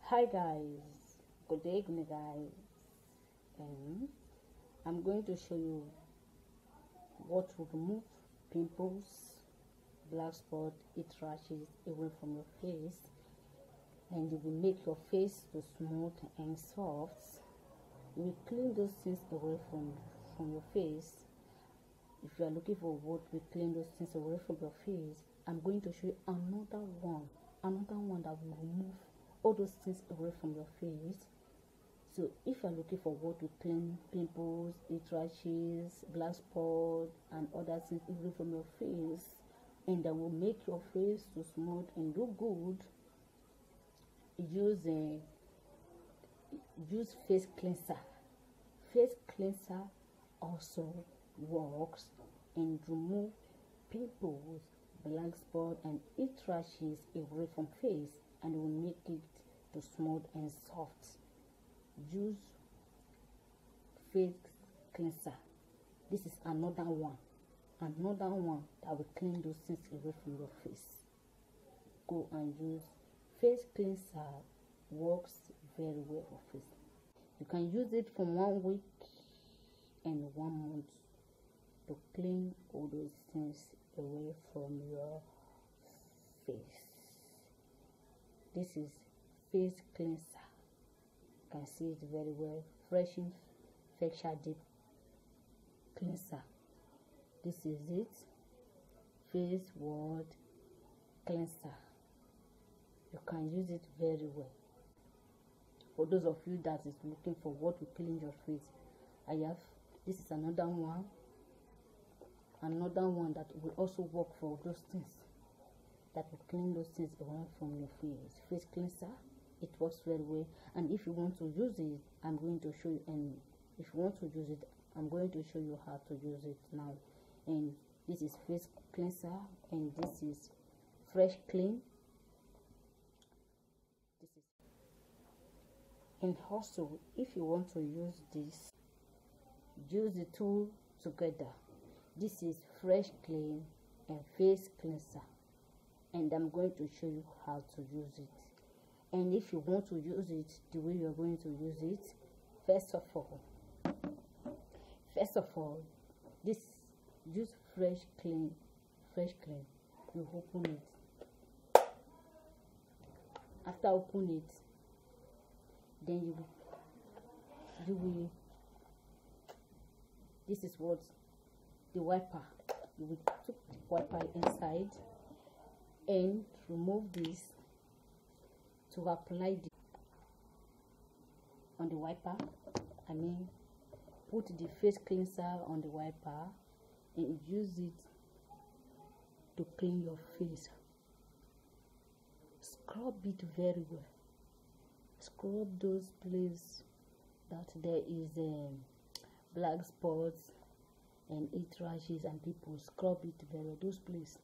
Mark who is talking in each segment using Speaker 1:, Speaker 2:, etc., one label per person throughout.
Speaker 1: Hi guys, good evening guys. Um, I'm going to show you what to remove pimples, black spot, itch rashes away from your face, and it will make your face to smooth and soft. You will clean those things away from your face. If you are looking for what will clean those things away from your face, I'm going to show you another one that will remove all those things away from your face. So if you're looking for what to clean pimples, itch rashes, black spot, and other things away from your face, and that will make your face to smooth and look good, use face cleanser. Face cleanser also works and remove pimples, black spot, and itch rashes away from face, and will make it to smooth and soft. Use face cleanser. This is another one that will clean those things away from your face. Go and use face cleanser. Works very well for face. You can use it for 1 week and 1 month to clean all those things away from your face. This is face cleanser. You can see it very well. Freshen facial deep cleanser. This is it. Face word cleanser. You can use it very well. For those of you that is looking for what to clean your face, this is another one that will also work for those things, that will clean those things away from your face. Face cleanser, it works very well. And if you want to use it, I'm going to show you. And if you want to use it, I'm going to show you how to use it now. And this is face cleanser, and this is fresh clean. And also, if you want to use this, use the two together. This is fresh clean and face cleanser, and I'm going to show you how to use it. And if you want to use it the way you're going to use it, first of all, this use fresh clean. You open it. After open it, then you will this is what the wiper. You will put the wiper inside and remove this to apply on the wiper. Put the face cleanser on the wiper and use it to clean your face. Scrub it very well. Scrub those places that there is black spots and itch rashes and pimples. Scrub it very well. Those places,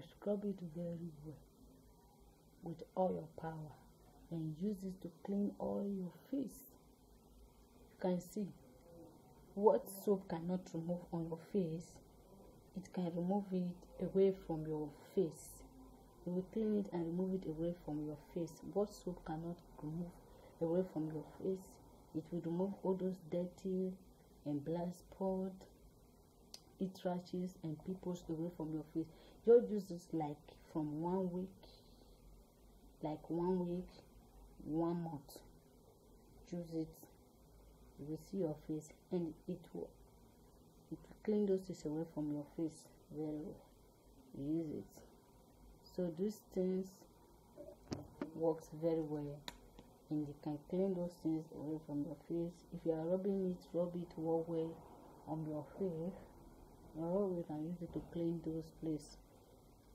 Speaker 1: scrub it very well with all your power, and use it to clean all your face. You can see what soap cannot remove on your face, it can remove it away from your face. You will clean it and remove it away from your face. What soap cannot remove away from your face, it will remove all those dirty and black spot, itch rashes, and pimples away from your face. Just use this like from 1 week, 1 month. Use it. You will see your face, and it will clean those things away from your face very well. Use it. So these things works very well, and you can clean those things away from your face. If you are rubbing it, rub it well on your face. Or you can use it to clean those places,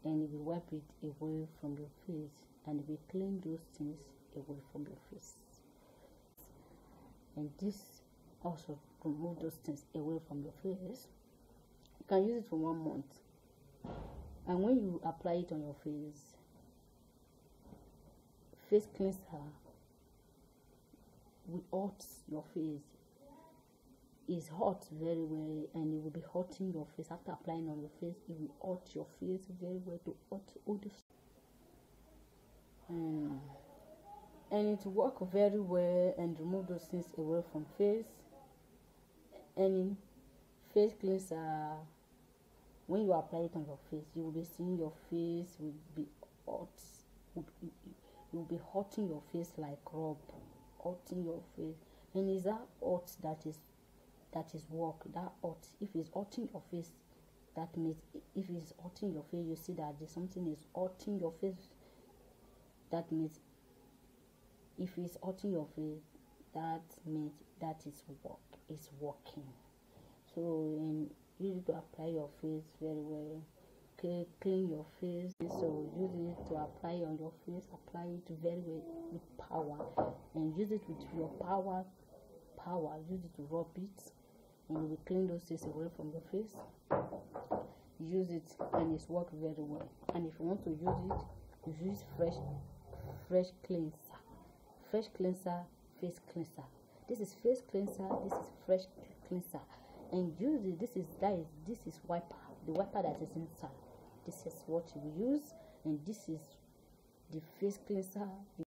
Speaker 1: and you will wipe it away from your face, and you will clean those things away from your face. And this also remove those things away from your face. You can use it for 1 month. And when you apply it on your face cleanser will hot your face. It's hot very well, and it will be hotting your face. After applying on your face, it will hot your face very well to hot all the and it work very well and remove those things away from face. And face cleanser, when you apply it on your face, you will be seeing your face will be hot. You will be hotting your face like rub, hotting your face. And is that hot that is work? That hot, if it's hotting your face, that means if it's hotting your face, you see that there's something is hotting your face. That means if it's hotting your face, that means that is work, is working. So, and use it to apply your face very well. Okay, clean your face. So use it to apply on your face. Apply it very well with power, and use it with your power. Use it to rub it, and you will clean those things away from your face. Use it, and it's worked very well. And if you want to use it, use fresh cleanser, face cleanser. This is face cleanser. This is fresh cleanser. And use it. This is wiper, the wiper that is inside. This is what you use, and this is the face cleanser.